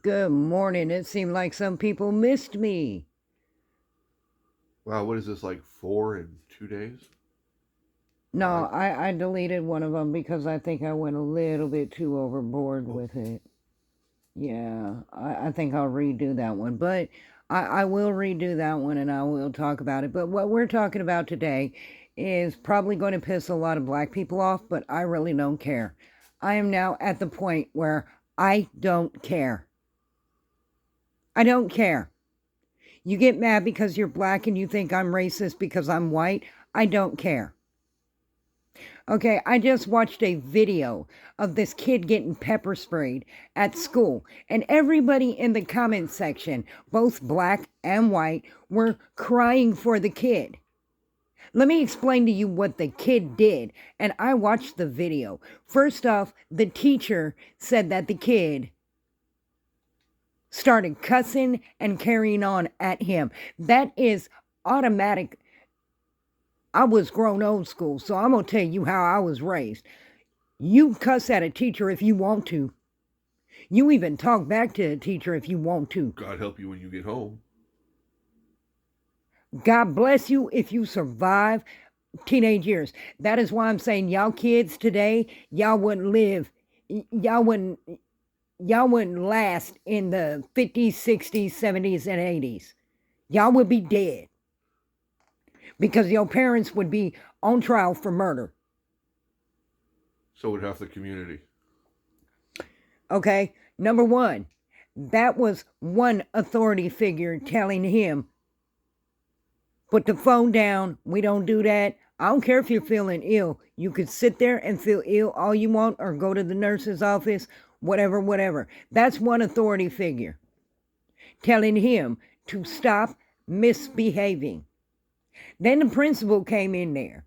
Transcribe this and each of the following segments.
Good morning. It seemed like some people missed me. Wow, what is this, like 4 in 2 days? No, Five? I deleted one of them because I think I went a little bit too overboard Oh, with it. Yeah, I think I'll redo that one. But I will redo that one and I will talk about it. But what we're talking about today is probably going to piss a lot of black people off, but I really don't care. I am now at the point where I don't care. I don't care. You get mad because you're black and you think I'm racist because I'm white. I don't care. Okay, I just watched a video of this kid getting pepper sprayed at school, and everybody in the comment section, both black and white, were crying for the kid. Let me explain to you what the kid did, and I watched the video. First off, the teacher said that the kid started cussing and carrying on at him. That is automatic. I was grown old school, so I'm going to tell you how I was raised. You cuss at a teacher if you want to. You even talk back to a teacher if you want to. God help you when you get home. God bless you if you survive teenage years. That is why I'm saying y'all kids today, y'all wouldn't live, y'all wouldn't y'all wouldn't last in the 50s, 60s, 70s, and 80s. Y'all would be dead because your parents would be on trial for murder. So would half the community. Okay? Number one, that was one authority figure telling him, put the phone down. We don't do that. I don't care if you're feeling ill. You could sit there and feel ill all you want or go to the nurse's office, whatever, whatever. That's one authority figure telling him to stop misbehaving. Then the principal came in there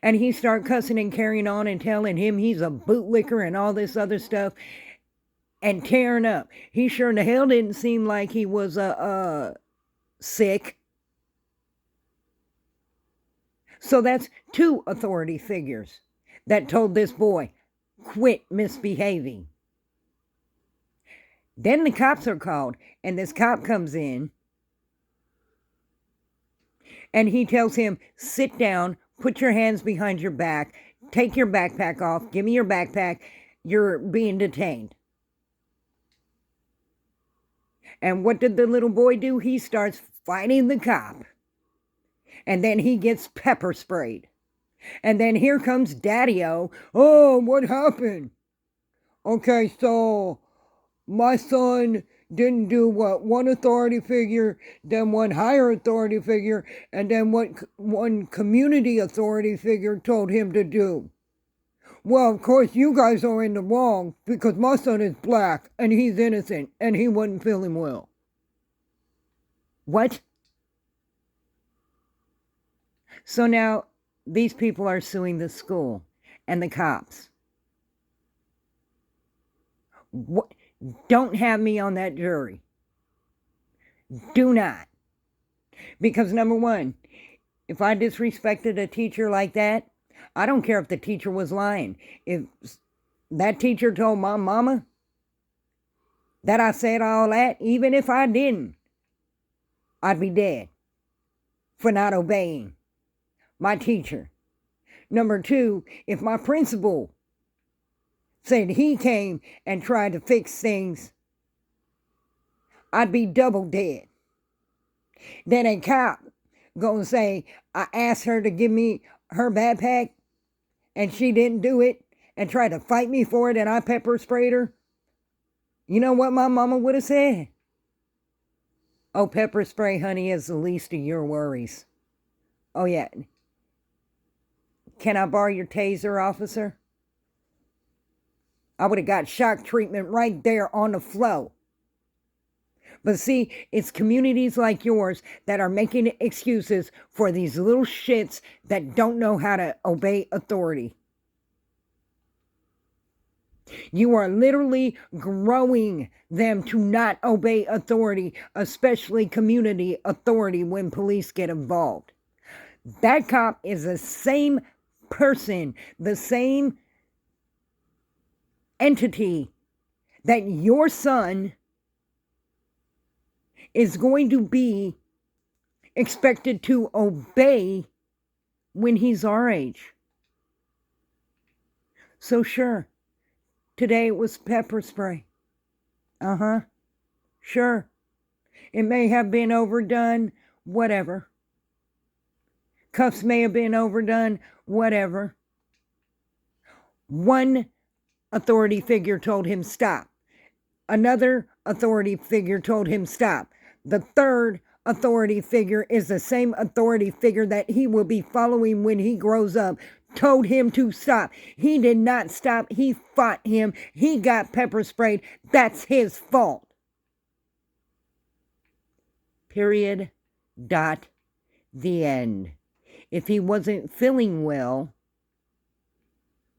and he started cussing and carrying on and telling him he's a bootlicker and all this other stuff and tearing up. He sure in the hell didn't seem like he was sick. So that's two authority figures that told this boy, quit misbehaving. Then the cops are called, and this cop comes in and he tells him, sit down, put your hands behind your back, take your backpack off, give me your backpack, you're being detained. And what did the little boy do? He starts fighting the cop. And then he gets pepper sprayed. And then here comes Daddy-O. Oh, what happened? Okay, so my son didn't do what one authority figure, then one higher authority figure, and then what one community authority figure told him to do. Well, of course, you guys are in the wrong because my son is black and he's innocent and he wasn't feeling well. What? So now these people are suing the school and the cops. What? Don't have me on that jury. Do not. Because number one, if I disrespected a teacher like that, I don't care if the teacher was lying. If that teacher told my mama that I said all that, even if I didn't, I'd be dead for not obeying my teacher. Number two, if my principal said he came and tried to fix things, I'd be double dead. Then a cop gonna say, I asked her to give me her backpack and she didn't do it and tried to fight me for it and I pepper sprayed her. You know what my mama would have said? Oh, pepper spray, honey, is the least of your worries. Oh, yeah. Can I borrow your taser, officer? I would have got shock treatment right there on the floor. But see, it's communities like yours that are making excuses for these little shits that don't know how to obey authority. You are literally growing them to not obey authority, especially community authority when police get involved. That cop is the same person, the same entity that your son is going to be expected to obey when he's our age. So sure, today it was pepper spray. Sure. It may have been overdone, whatever. Cuffs may have been overdone, whatever. One authority figure told him stop. Another authority figure told him stop. The third authority figure is the same authority figure that he will be following when he grows up, told him to stop. He did not stop. He fought him. He got pepper sprayed. That's his fault. Period. Dot. The end. If he wasn't feeling well,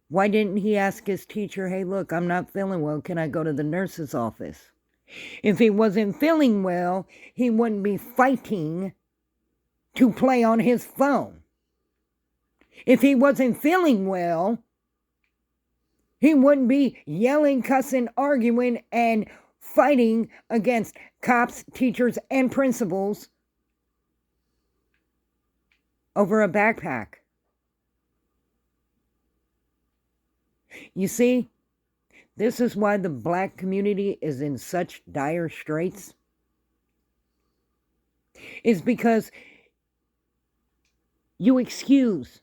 why didn't he ask his teacher, hey, look, I'm not feeling well. Can I go to the nurse's office? If he wasn't feeling well, he wouldn't be fighting to play on his phone. If he wasn't feeling well, he wouldn't be yelling, cussing, arguing, and fighting against cops, teachers, and principals over a backpack. You see, this is why the black community is in such dire straits. Is because you excuse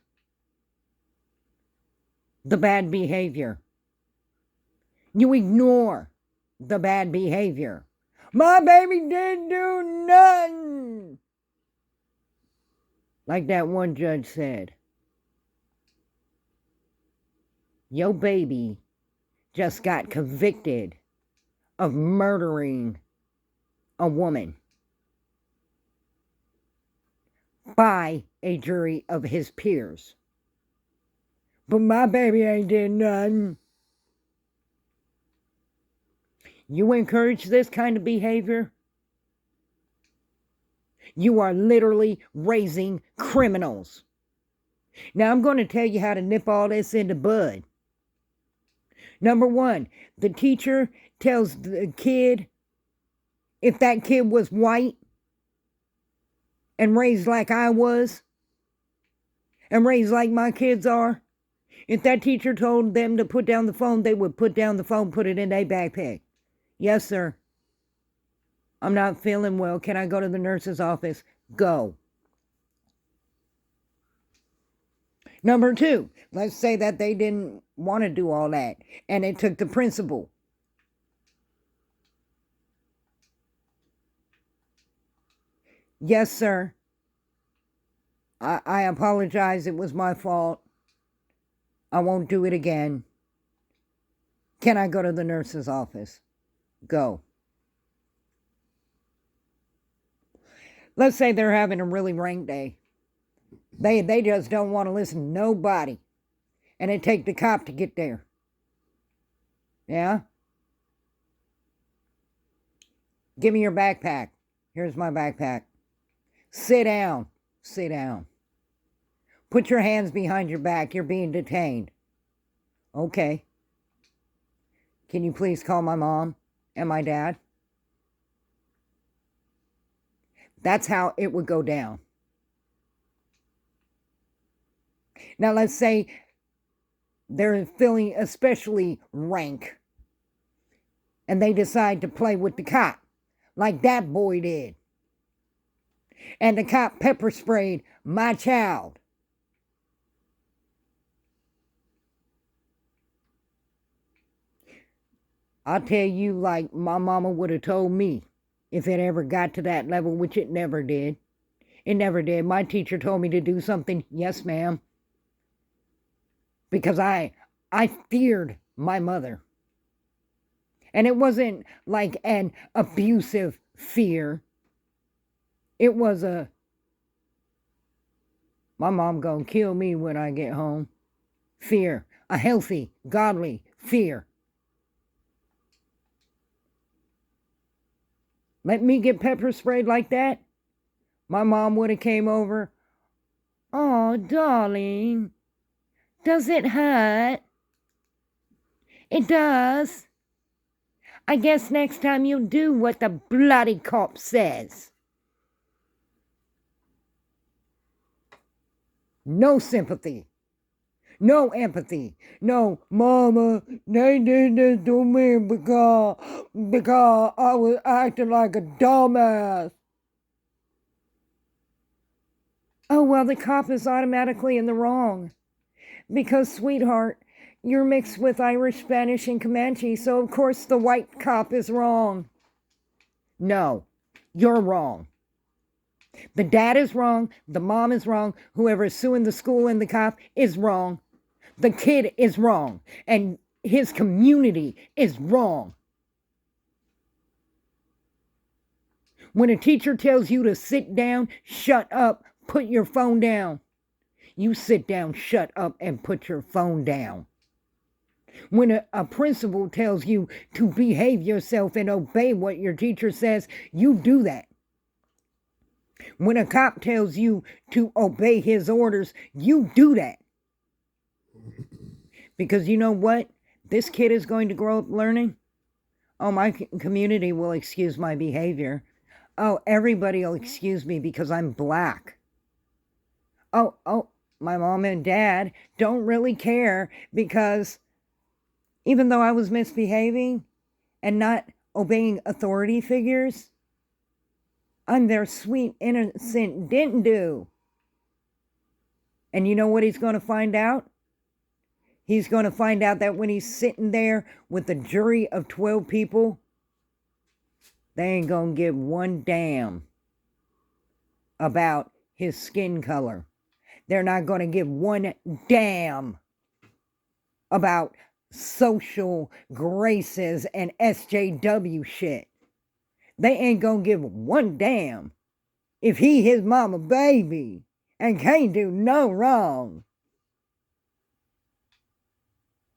the bad behavior. You ignore the bad behavior. My baby didn't do nothing. Like that one judge said. Your baby just got convicted of murdering a woman by a jury of his peers. But my baby ain't did nothing. You encourage this kind of behavior, you are literally raising criminals. Now I'm going to tell you how to nip all this in the bud. Number one, the teacher tells the kid, if that kid was white and raised like I was, and raised like my kids are, if that teacher told them to put down the phone, they would put down the phone, put it in their backpack. Yes, sir. I'm not feeling well. Can I go to the nurse's office? Go. Number two, let's say that they didn't want to do all that, and it took the principal. Yes, sir. I apologize. It was my fault. I won't do it again. Can I go to the nurse's office? Go. Let's say they're having a really rank day. They just don't want to listen to nobody. And it take the cop to get there. Yeah? Give me your backpack. Here's my backpack. Sit down. Sit down. Put your hands behind your back. You're being detained. Okay. Can you please call my mom and my dad? That's how it would go down. Now let's say they're feeling especially rank and they decide to play with the cop like that boy did. And the cop pepper sprayed my child. I'll tell you, like my mama would have told me if it ever got to that level, which it never did. It never did. My teacher told me to do something. Yes, ma'am. Because I feared my mother. And it wasn't like an abusive fear. It was my mom gonna kill me when I get home. Fear. A healthy, godly fear. Let me get pepper sprayed like that, my mom would have came over. Oh, darling, does it hurt? It does. I guess next time you'll do what the bloody cop says. No sympathy. No empathy. No, Mama, they did this to me because I was acting like a dumbass. Oh, well, the cop is automatically in the wrong. Because, sweetheart, you're mixed with Irish, Spanish, and Comanche, so of course the white cop is wrong. No, you're wrong. The dad is wrong. The mom is wrong. Whoever is suing the school and the cop is wrong. The kid is wrong. And his community is wrong. When a teacher tells you to sit down, shut up, put your phone down. You sit down, shut up, and put your phone down. When a principal tells you to behave yourself and obey what your teacher says, you do that. When a cop tells you to obey his orders, you do that. Because you know what? This kid is going to grow up learning. Oh, my community will excuse my behavior. Oh, everybody will excuse me because I'm black. Oh, my mom and dad don't really care because even though I was misbehaving and not obeying authority figures, I'm their sweet, innocent didn't do. And you know what he's going to find out? He's going to find out that when he's sitting there with a jury of 12 people, they ain't going to give one damn about his skin color. They're not going to give one damn about social graces and SJW shit. They ain't going to give one damn if he his mama baby and can't do no wrong.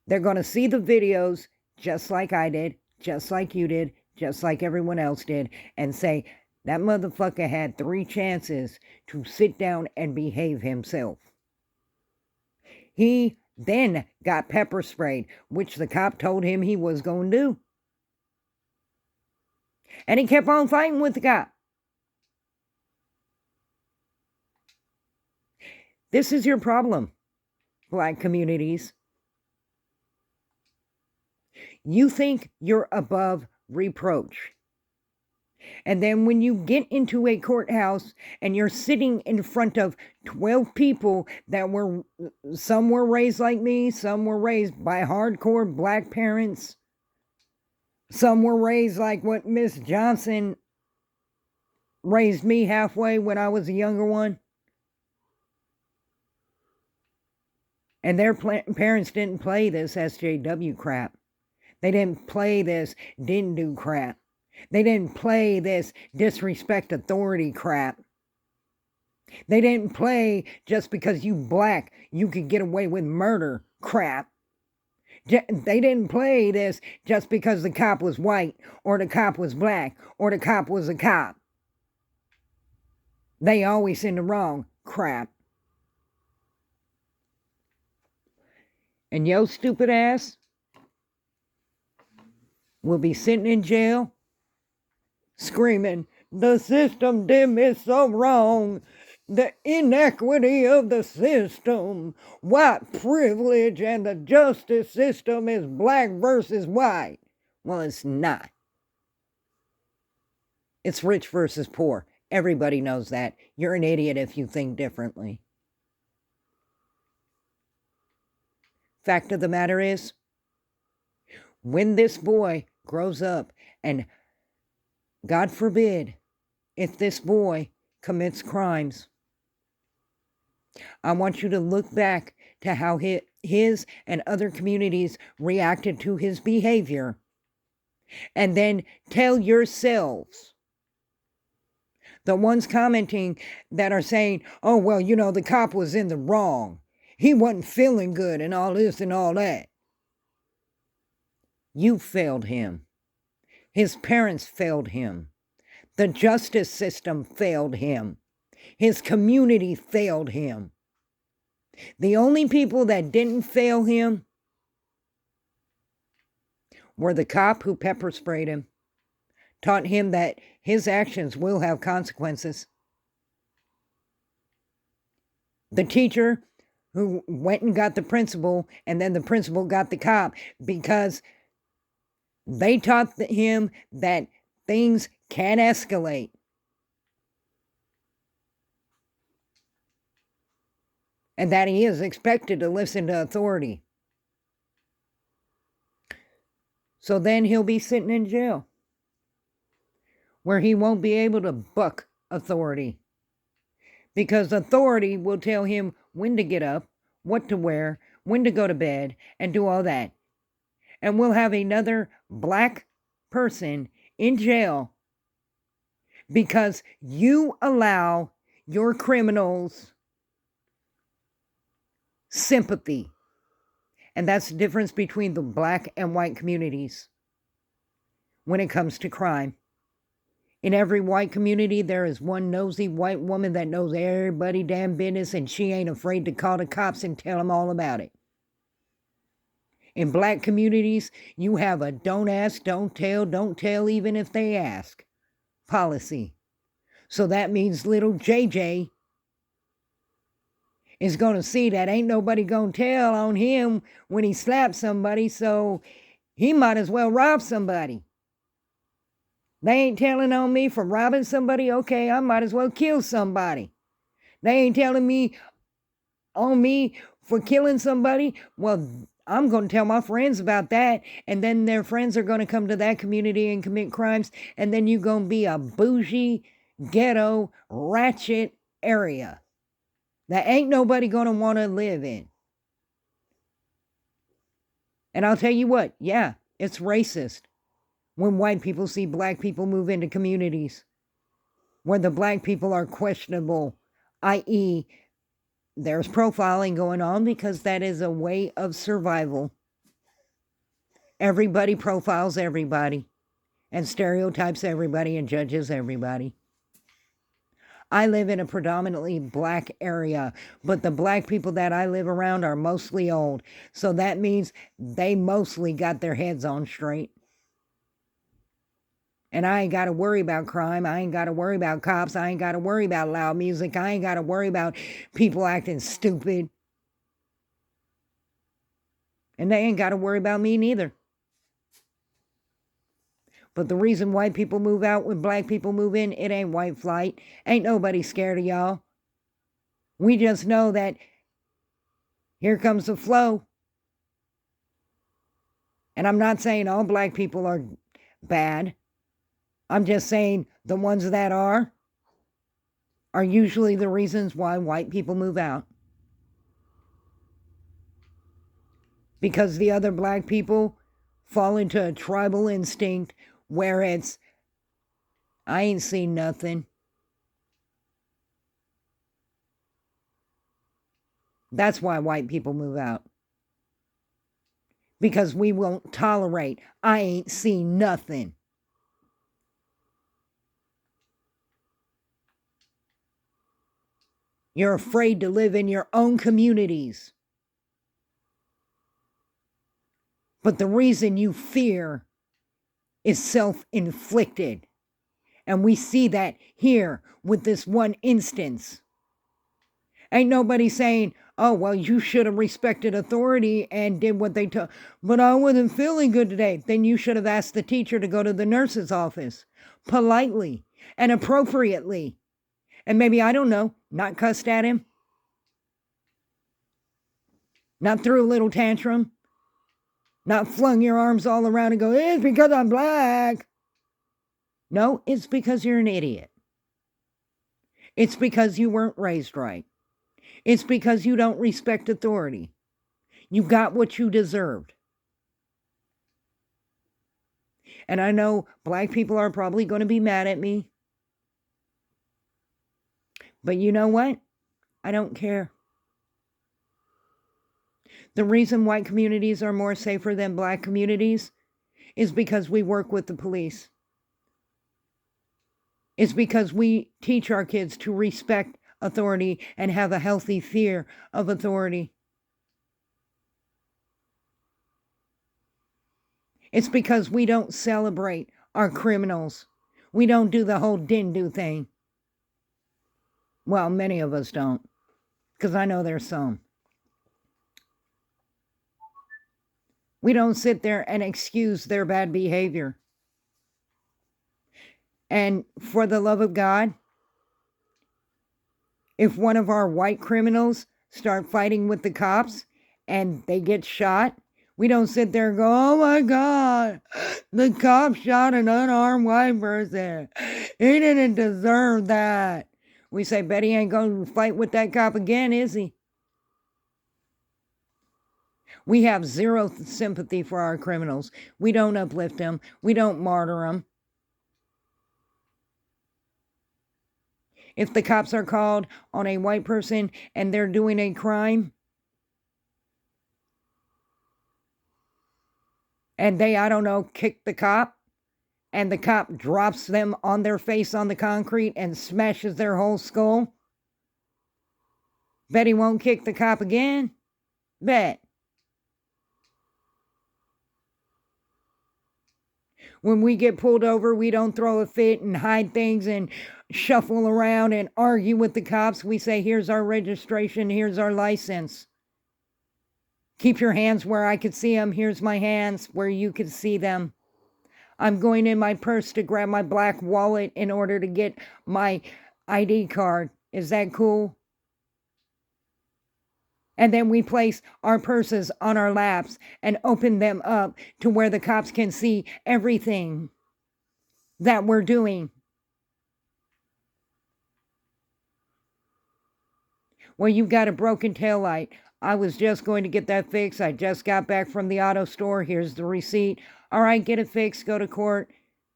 They're going to see the videos just like I did, just like you did, just like everyone else did, and say, that motherfucker had 3 chances to sit down and behave himself. He then got pepper sprayed, which the cop told him he was going to do. And he kept on fighting with the cop. This is your problem, black communities. You think you're above reproach. And then when you get into a courthouse and you're sitting in front of 12 people that some were raised like me, some were raised by hardcore black parents, some were raised like what Miss Johnson raised me halfway when I was a younger one. And their parents didn't play this SJW crap. They didn't play this didn't do crap. They didn't play this disrespect authority crap. They didn't play just because you black, you could get away with murder crap. They didn't play this just because the cop was white or the cop was black or the cop was a cop. They always in the wrong crap. And yo stupid ass will be sitting in jail screaming, the system did me so wrong. The inequity of the system, white privilege, and the justice system is black versus white. Well, it's not. It's rich versus poor. Everybody knows that. You're an idiot if you think differently. Fact of the matter is, when this boy grows up, and God forbid, if this boy commits crimes, I want you to look back to how his and other communities reacted to his behavior, and then tell yourselves, the ones commenting that are saying, oh, well, you know, the cop was in the wrong. He wasn't feeling good and all this and all that. You failed him. His parents failed him. The justice system failed him. His community failed him. The only people that didn't fail him where the cop who pepper sprayed him taught him that his actions will have consequences. The teacher who went and got the principal, and then the principal got the cop, because they taught him that things can escalate. And that he is expected to listen to authority. So then he'll be sitting in jail, where he won't be able to buck authority. Because authority will tell him when to get up, what to wear, when to go to bed, and do all that. And we'll have another black person in jail because you allow your criminals sympathy. And that's the difference between the black and white communities when it comes to crime. In every white community, there is one nosy white woman that knows everybody damn business, and she ain't afraid to call the cops and tell them all about it. In black communities, you have a don't ask, don't tell even if they ask policy. So that means little JJ is going to see that ain't nobody going to tell on him when he slaps somebody, so he might as well rob somebody. They ain't telling on me for robbing somebody, okay, I might as well kill somebody. They ain't telling me on me for killing somebody, well, I'm going to tell my friends about that, and then their friends are going to come to that community and commit crimes, and then you're going to be a bougie, ghetto, ratchet area that ain't nobody going to want to live in. And I'll tell you what, yeah, it's racist when white people see black people move into communities where the black people are questionable, i.e., there's profiling going on because that is a way of survival. Everybody profiles everybody and stereotypes everybody and judges everybody. I live in a predominantly black area, but the black people that I live around are mostly old. So that means they mostly got their heads on straight. And I ain't got to worry about crime. I ain't got to worry about cops. I ain't got to worry about loud music. I ain't got to worry about people acting stupid. And they ain't got to worry about me neither. But the reason white people move out when black people move in, it ain't white flight. Ain't nobody scared of y'all. We just know that here comes the flow. And I'm not saying all black people are bad. I'm just saying the ones that are usually the reasons why white people move out. Because the other black people fall into a tribal instinct where it's, I ain't seen nothing. That's why white people move out. Because we won't tolerate, I ain't seen nothing. You're afraid to live in your own communities. But the reason you fear is self-inflicted. And we see that here with this one instance. Ain't nobody saying, oh, well, you should have respected authority and did what they told. But I wasn't feeling good today. Then you should have asked the teacher to go to the nurse's office politely and appropriately. And maybe, I don't know, not cussed at him. Not threw a little tantrum. Not flung your arms all around and go, it's because I'm black. No, it's because you're an idiot. It's because you weren't raised right. It's because you don't respect authority. You got what you deserved. And I know black people are probably going to be mad at me. But you know what? I don't care. The reason white communities are more safer than black communities is because we work with the police. It's because we teach our kids to respect authority and have a healthy fear of authority. It's because we don't celebrate our criminals. We don't do the whole didn't do thing. Well, many of us don't, because I know there's some. We don't sit there and excuse their bad behavior. And for the love of God, if one of our white criminals start fighting with the cops and they get shot, we don't sit there and go, oh my God, the cop shot an unarmed white person. He didn't deserve that. We say, Betty ain't going to fight with that cop again, is he? We have zero sympathy for our criminals. We don't uplift them. We don't martyr them. If the cops are called on a white person and they're doing a crime, and they, I don't know, kick the cop, and the cop drops them on their face on the concrete and smashes their whole skull, bet he won't kick the cop again? Bet. When we get pulled over, we don't throw a fit and hide things and shuffle around and argue with the cops. We say, here's our registration, here's our license. Keep your hands where I could see them. Here's my hands where you could see them. I'm going in my purse to grab my black wallet in order to get my ID card. Is that cool? And then we place our purses on our laps and open them up to where the cops can see everything that we're doing. Well, you've got a broken taillight. I was just going to get that fixed. I just got back from the auto store. Here's the receipt. All right, get it fixed. Go to court.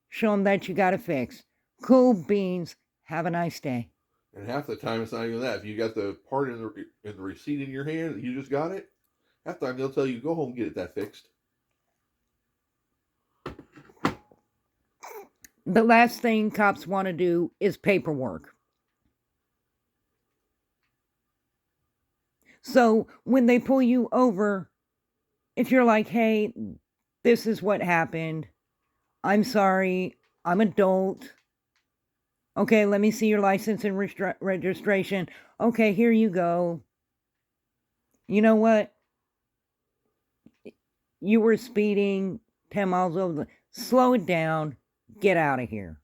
Show them that you got it fixed. Cool beans. Have a nice day. And half the time it's not even that. If you got the part in the receipt in your hand, you just got it. Half the time they'll tell you go home and get that fixed. The last thing cops want to do is paperwork. So when they pull you over, if you're like, hey, this is what happened. I'm sorry. I'm adult. Okay, let me see your license and registration. Okay, here you go. You know what? You were speeding 10 miles over. Slow it down. Get out of here.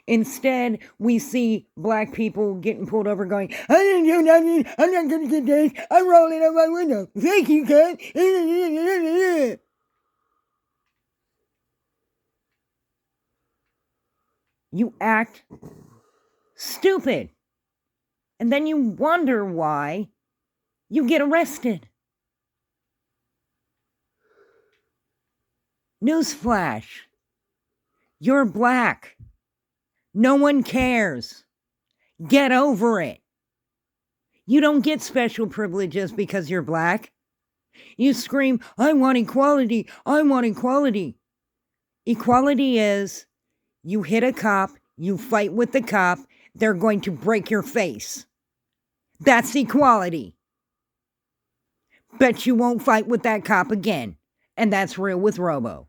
Instead, we see black people getting pulled over going, I didn't do nothing. I'm not going to get this. I'm rolling up my window. Thank you, cuz. You act stupid. And then you wonder why you get arrested. Newsflash. You're black. No one cares. Get over it. You don't get special privileges because you're black. You scream, I want equality. I want equality. Equality is you hit a cop, you fight with the cop, they're going to break your face. That's equality. Bet you won't fight with that cop again. And that's real with Robo.